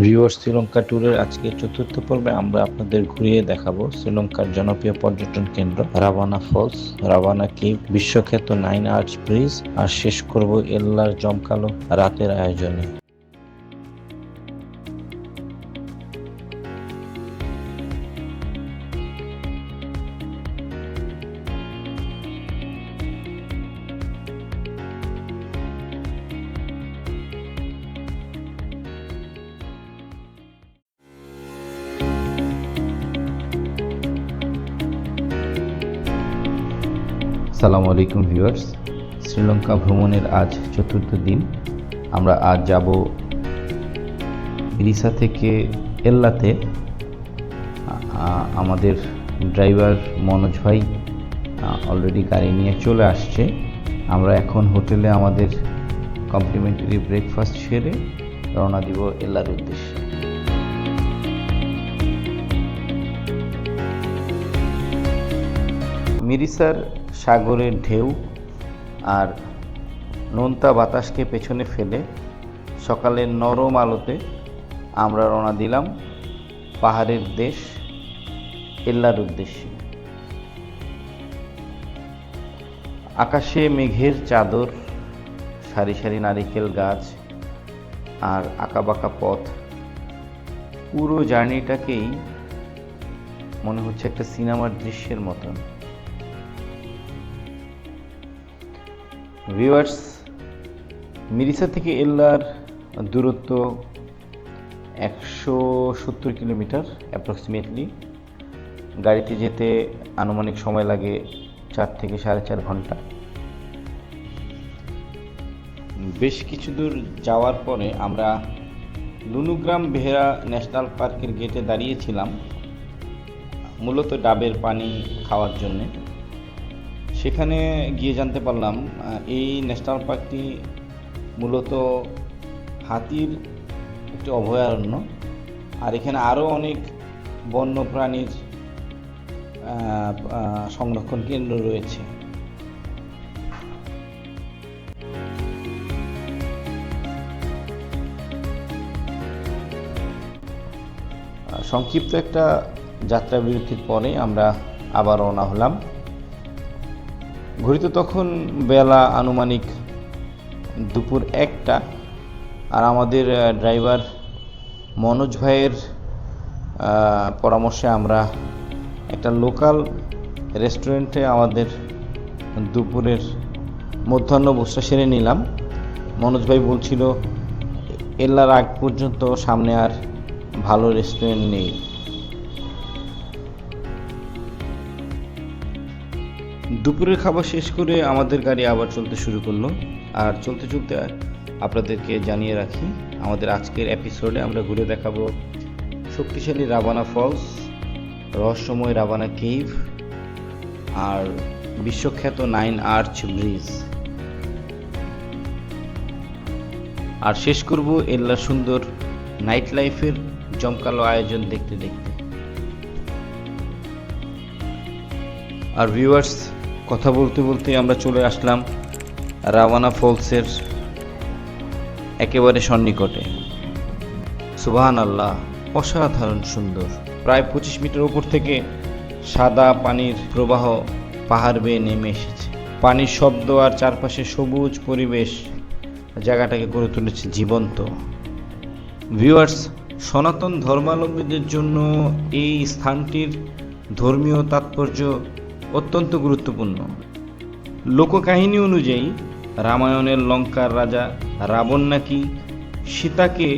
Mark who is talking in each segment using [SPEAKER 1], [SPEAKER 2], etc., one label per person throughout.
[SPEAKER 1] Viewers, Sri Lanka ট্যুরের আজকের চতুর্থ পর্বে আমরা আপনাদের ঘুরিয়ে দেখাবো শ্রীলঙ্কার জনপ্রিয় পর্যটন কেন্দ্র রাভানা ফলস, রাভানা কেভ, বিশ্বখ্যাত 9 আর্চ ব্রিজ, আর শেষ করব এল্লার জমকালো রাতের আয়োজনে। আসসালামু আলাইকুম ভিউয়ার্স, শ্রীলঙ্কা ভ্রমণের আজ চতুর্থ দিন। আমরা আজ যাব ইরিসা থেকে এল্লাতে। আমাদের ড্রাইভার মনোজ ভাই অলরেডি গাড়ি নিয়ে চলে আসছে। আমরা এখন হোটেলে আমাদের কমপ্লিমেন্টারি ব্রেকফাস্ট সেরে রওনা দিব এল্লার উদ্দেশ্যে। মিরিসার সাগরের ঢেউ আর নোনতা বাতাসকে পেছনে ফেলে সকালের নরম আলোতে আমরা রওনা দিলাম পাহাড়ের দেশ এল্লার উদ্দেশ্যে। আকাশে মেঘের চাদর, সারি সারি নারিকেল গাছ আর আঁকাবাঁকা পথ, পুরো জার্নিটাকেই মনে হচ্ছে একটা সিনেমার দৃশ্যের মতন। ভিউয়ার্স, মিরিসা থেকে এল্লার দূরত্ব 170 কিলোমিটার অ্যাপ্রক্সিমেটলি। গাড়িতে যেতে আনুমানিক সময় লাগে 4 থেকে 4.5 ঘন্টা। বেশ কিছু দূর যাওয়ার পরে আমরা লুনুগ্রাম বেহেরা ন্যাশনাল পার্কের গেটে দাঁড়িয়েছিলাম, মূলত ডাবের পানি খাওয়ার জন্যে। সেখানে গিয়ে জানতে পারলাম এই ন্যাশনাল পার্কটি মূলত হাতির একটি অভয়ারণ্য, আর এখানে আরও অনেক বন্য প্রাণীর সংরক্ষণ কেন্দ্র রয়েছে। সংক্ষিপ্ত একটা যাত্রা বিরতির পরে আমরা আবার রওনা হলাম। ঘড়িতে তখন বেলা আনুমানিক দুপুর 1টা, আর আমাদের ড্রাইভার মনোজ ভাইয়ের পরামর্শে আমরা একটা লোকাল রেস্টুরেন্টে আমাদের দুপুরের মধ্যাহ্ন ভোজটা সেরে নিলাম। মনোজ ভাই বলছিল এল্লার আগ পর্যন্ত সামনে আর ভালো রেস্টুরেন্ট নেই। দুপুরের খাবার শেষ করে আমাদের গাড়ি আবার চলতে শুরু করলো। আর চলতে চলতে আপনাদেরকে জানিয়ে রাখি, আমাদের আজকের এপিসোডে আমরা ঘুরে দেখাবো শক্তিশালী রাভানা ফলস, রহস্যময় রাভানা কেভ আর বিশ্বখ্যাত 9 আর্চ ব্রিজ, আর শেষ করব এল্লার সুন্দর নাইট লাইফের জমকালো আয়োজন দেখতে দেখতে। আর ভিউয়ার্স, কথা বলতে বলতে আমরা চলে আসলাম রাভানা ফলসের একেবারে সন্নিকটে। সুবহানাল্লাহ, অসাধারণ সুন্দর। প্রায় 25 মিটার উপর থেকে সাদা পানির প্রবাহ পাহাড় বেয়ে নেমে এসেছে। পানির শব্দ আর চারপাশে সবুজ পরিবেশ জায়গাটাকে করে তুলেছে জীবন্ত। ভিউয়ার্স, সনাতন ধর্মাবলম্বীদের জন্য এই স্থানটির ধর্মীয় তাৎপর্য অত্যন্ত গুরুত্বপূর্ণ। লোককাহিনী অনুযায়ী রামায়ণের লঙ্কার রাজা রাবণ নাকি সীতাকে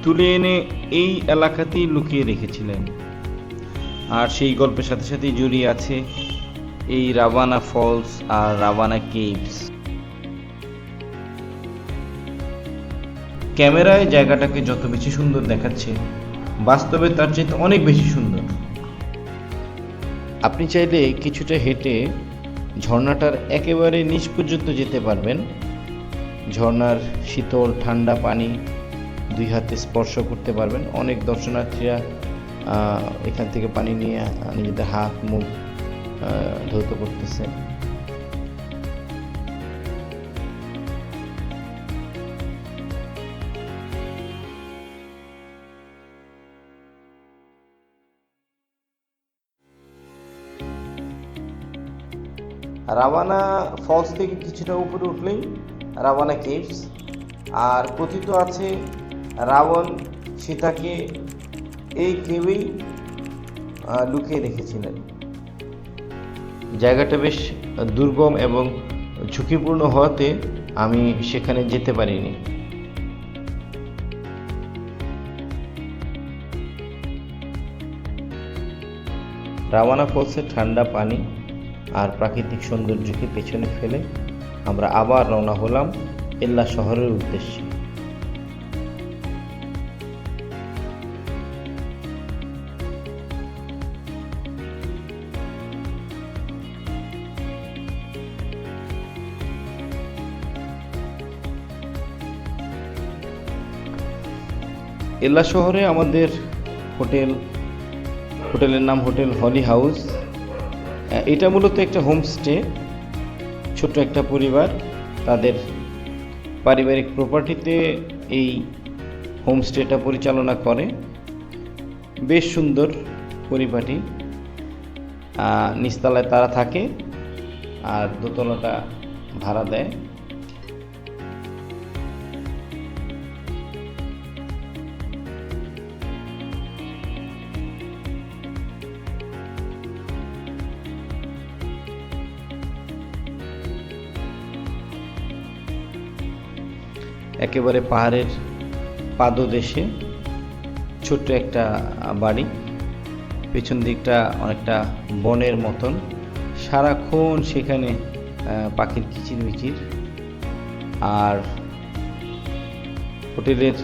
[SPEAKER 1] তুলে এনে এই এলাকাতেই লুকিয়ে রেখেছিলেন, আর সেই গল্পের সাথে সাথেই জড়িয়ে আছে এই রাভানা ফলস আর রাভানা কেভস। ক্যামেরায় জায়গাটাকে যত বেশি সুন্দর দেখাচ্ছে, বাস্তবে তার চাইতে অনেক বেশি সুন্দর। আপনি চাইলে কিছুটা হেঁটে ঝর্ণাটার একেবারে নিচ পর্যন্ত যেতে পারবেন। ঝর্ণার শীতল ঠান্ডা পানি 2 হাতে স্পর্শ করতে পারবেন। অনেক দর্শনার্থীরা এখান থেকে পানি নিয়ে নিজেদের হাত মুখ ধৌত করতেছে। রাওয়ানা ফলস থেকে কিছুটা উপরে উঠলেই রাওয়ানা কেভস, আর কথিত আছে রাবণ সীতাকে এই কেভেই লুকিয়ে রেখেছিলেন। জায়গাটা বেশ দুর্গম এবং ঝুঁকিপূর্ণ হওয়াতে আমি সেখানে যেতে পারিনি। রাওয়ানা ফলসের ঠান্ডা পানি আর প্রাকৃতিক সৌন্দর্যকে পেছনে ফেলে আমরা আবার রওনা হলাম এল্লা শহরের উদ্দেশ্যে। এল্লা শহরে আমাদের হোটেলের নাম হোটেল হলি হাউস। এটা মূলত একটা হোমস্টে, ছোট্ট একটা পরিবার তাদের পারিবারিক প্রপার্টিতে এই হোমস্টেটা পরিচালনা করে। বেশ সুন্দর পরিপাটি। নিচতলায় তারা থাকে আর দোতলাটা ভাড়া দেয়। একেবারে পাহাড়ের পাদদেশে ছোট্ট একটা বাড়ি, পেছন দিকটা অনেকটা বনের মতন, সারাক্ষণ সেখানে পাখির কিচিরমিচির। আর হোটেলের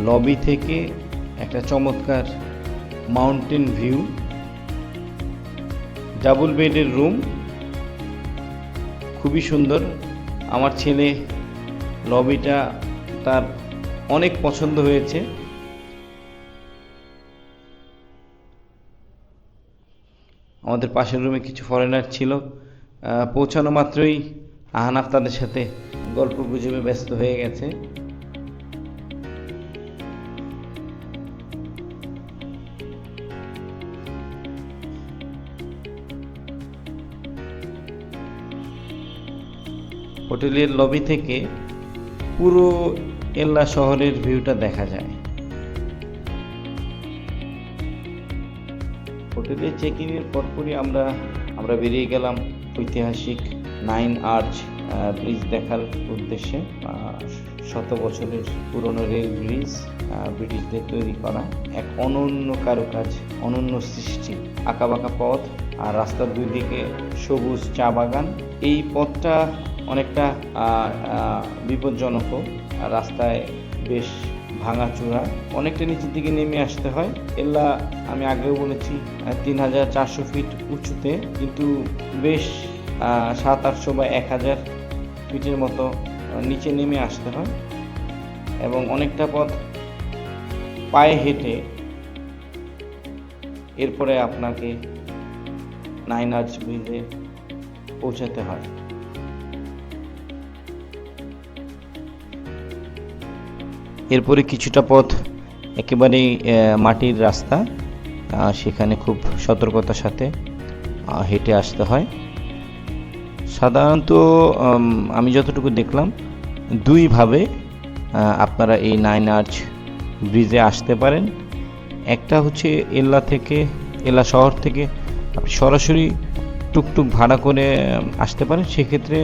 [SPEAKER 1] লবি থেকে একটা চমৎকার মাউন্টেন ভিউ, ডাবল বেডের রুম, খুবই সুন্দর। আমার ছেলে লবিটা তার অনেক পছন্দ হয়েছে। আমাদের পাশের রুমে কিছু ফরেনার ছিল। পৌঁছানো মাত্রই আহনাফ তাদের সাথে গল্প গুজবে ব্যস্ত হয়ে গেছে। হোটেলের লবি থেকে পুরো এল্লা শহরের ভিউটা দেখা যায়। হোটেলে চেক ইনের পরপরই আমরা বেরিয়ে গেলাম ঐতিহাসিক 9 আর্চ ব্রিজ দেখার উদ্দেশ্যে। 100 বছরের পুরনো রেল ব্রিজ, ব্রিটিশদের তৈরি করা এক অনন্য কারুকাজ, অনন্য সৃষ্টি। আঁকাবাঁকা পথ আর রাস্তার দুই দিকে সবুজ চা বাগান। এই পথটা অনেকটা বিপজ্জনক, রাস্তায় বেশ ভাঙাচোরা, অনেকটা নিচের দিকে নেমে আসতে হয়। এল্লা আমি আগেও বলেছি 3400 ফিট উঁচুতে, কিন্তু বেশ 700-800 বা 1000 ফিটের মতো নিচে নেমে আসতে হয় এবং অনেকটা পথ পায়ে হেঁটে এরপরে আপনাকে 9 আর্চ ব্রিজে পৌঁছাতে হয়। এরপরে কিছুটা পথ একেবারেই মাটির রাস্তা, সেখানে খুব সতর্কতার সাথে হেঁটে আসতে হয়। সাধারণত আমি যতটুকু দেখলাম দুইভাবে আপনারা এই 9 আর্চ ব্রিজে আসতে পারেন। একটা হচ্ছে এল্লা শহর থেকে আপনি সরাসরি টুকটুক ভাড়া করে আসতে পারেন, সেক্ষেত্রে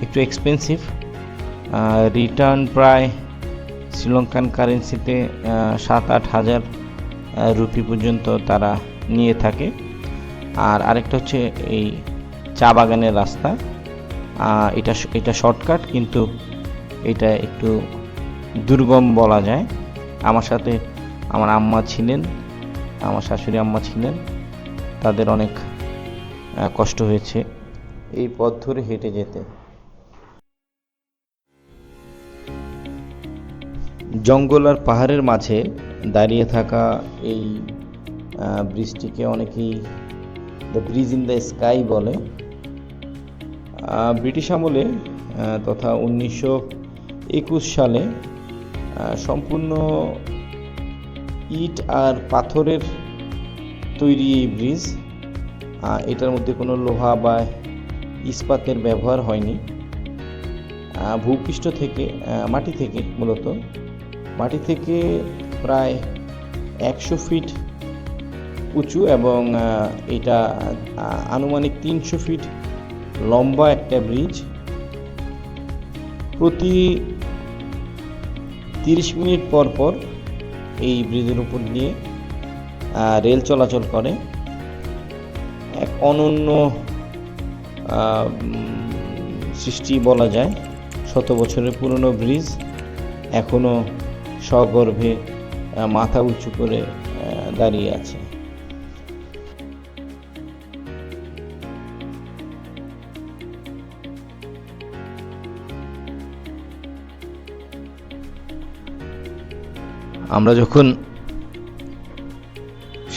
[SPEAKER 1] একটু এক্সপেন্সিভ, রিটার্ন প্রায় শ্রীলঙ্কান কারেন্সিতে 7-8 হাজার রুপি পর্যন্ত তারা নিয়ে থাকে। আর আরেকটা হচ্ছে এই চা বাগানের রাস্তা, এটা শর্টকাট, কিন্তু এটা একটু দুর্গম বলা যায়। আমার সাথে আমার আম্মা ছিলেন, আমার শাশুড়ি আম্মা ছিলেন, তাদের অনেক কষ্ট হয়েছে এই পথ ধরে হেঁটে যেতে। জঙ্গল আর পাহাড়ের মাঝে দাঁড়িয়ে থাকা এই ব্রিজটিকে অনেকেই the bridge in the sky বলে। ব্রিটিশ আমলে তথা 1921 সালে সম্পূর্ণ ইট আর পাথরের তৈরি এই ব্রিজ। এটার মধ্যে কোনো লোহা বা ইস্পাতের ব্যবহার হয়নি। ভূপৃষ্ঠ থেকে মাটি থেকে মূলত মাটি থেকে প্রায় 100 ফিট উঁচু এবং এটা আনুমানিক 300 ফিট লম্বা একটা ব্রিজ। প্রতি 30 মিনিট পর পর এই ব্রিজের উপর দিয়ে রেল চলাচল করে। এক অনন্য সৃষ্টি বলা যায়। 100 বছরের পুরনো ব্রিজ এখনো সগর্বে মাথা উঁচু করে দাঁড়িয়ে আছে। আমরা যখন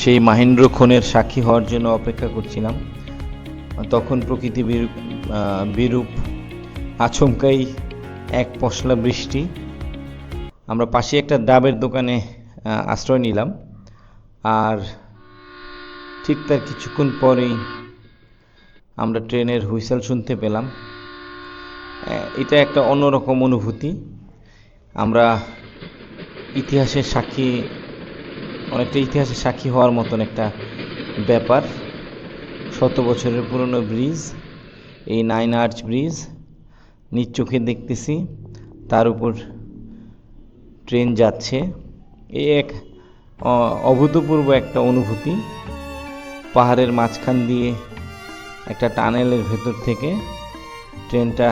[SPEAKER 1] সেই মাহেন্দ্র খনের সাক্ষী হওয়ার জন্য অপেক্ষা করছিলাম, তখন প্রকৃতি বিরূপ আচমকাই এক পশলা বৃষ্টি। আমরা পাশে একটা ডাবের দোকানে আশ্রয় নিলাম, আর ঠিক তার কিছুক্ষণ পরেই আমরা ট্রেনের হুইসেল শুনতে পেলাম। এটা একটা অন্যরকম অনুভূতি। আমরা অনেকটা ইতিহাসের সাক্ষী হওয়ার মতন একটা ব্যাপার। 100 বছরের পুরনো ব্রিজ, এই 9 আর্চ ব্রিজ নিজ চোখে দেখতেছি, তার উপর ট্রেন যাচ্ছে। এই এক অভূতপূর্ব একটা অনুভূতি। পাহাড়ের মাঝখান দিয়ে একটা টানেলের ভেতর থেকে ট্রেনটা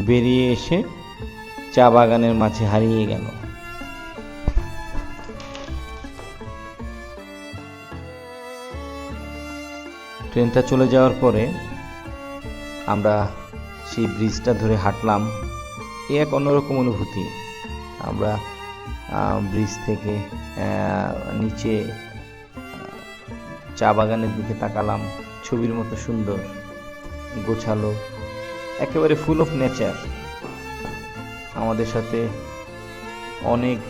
[SPEAKER 1] বেরিয়ে এসে চা বাগানের মাঝে হারিয়ে গেল। ট্রেনটা চলে যাওয়ার পরে আমরা সেই ব্রিজটা ধরে হাঁটলাম। এ এক অন্যরকম অনুভূতি। আমরা ব্রিজ থেকে নিচে চা বাগানের দিকে তাকালাম। ছবির মতো সুন্দর, গোছালো, একেবারে ফুল অফ নেচার। আমাদের সাথে অনেক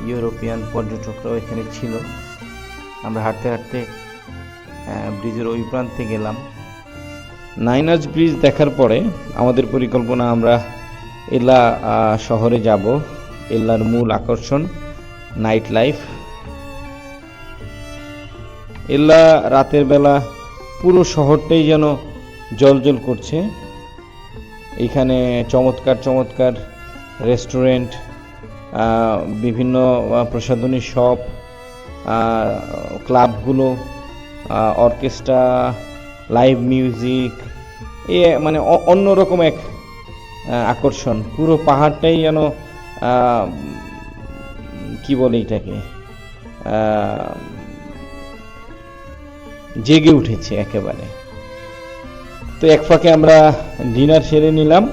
[SPEAKER 1] ইউরোপিয়ান পর্যটকরাও এখানে ছিল। আমরা হাঁটতে হাঁটতে ব্রিজের ওই প্রান্তে গেলাম। 9 আর্চ ব্রিজ দেখার পরে আমাদের পরিকল্পনা, আমরা এল্লা শহরে যাব। এল্লার মূল আকর্ষণ নাইট লাইফ। এল্লা রাতের বেলা পুরো শহরটাই যেন জ্বলজ্বল করছে। এখানে চমৎকার চমৎকার রেস্টুরেন্ট, বিভিন্ন প্রসাধনী শপ, ক্লাবগুলো, অর্কেস্ট্রা, লাইভ মিউজিক, মানে অন্যরকম এক আকর্ষণ। পুরো পাহাড়টাই যেন কি বলে এটাকে, জেগে উঠেছে একেবারে। তো এক ফাঁকে আমরা ডিনার সেরে নিলাম।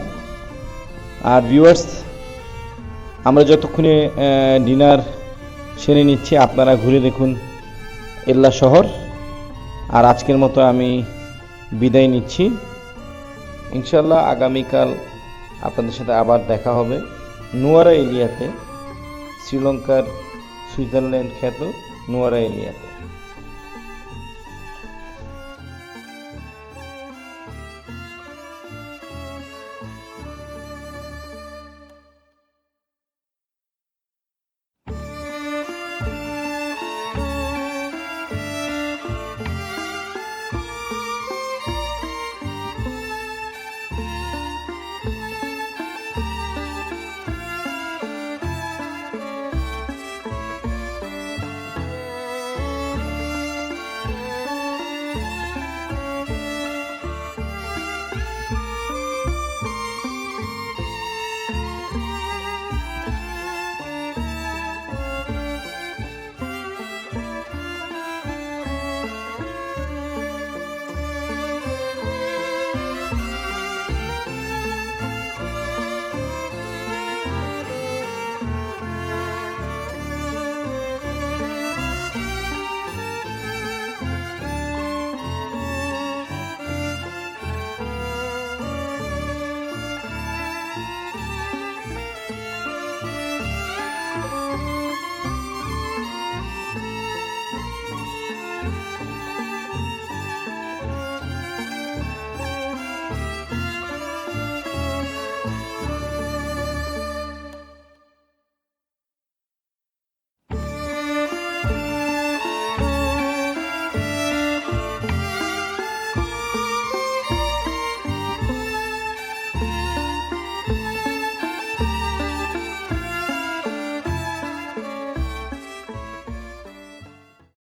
[SPEAKER 1] আর ভিউয়ার্স, আমরা যতক্ষণে ডিনার সেরে নিচ্ছি, আপনারা ঘুরে দেখুন এল্লা শহর। আর আজকের মতো আমি বিদায় নিচ্ছি। ইনশাল্লাহ আগামীকাল আপনাদের সাথে আবার দেখা হবে নুয়ারা এলিয়াতে, শ্রীলঙ্কার সুইজারল্যান্ড খ্যাত নুয়ারা এলিয়াতে।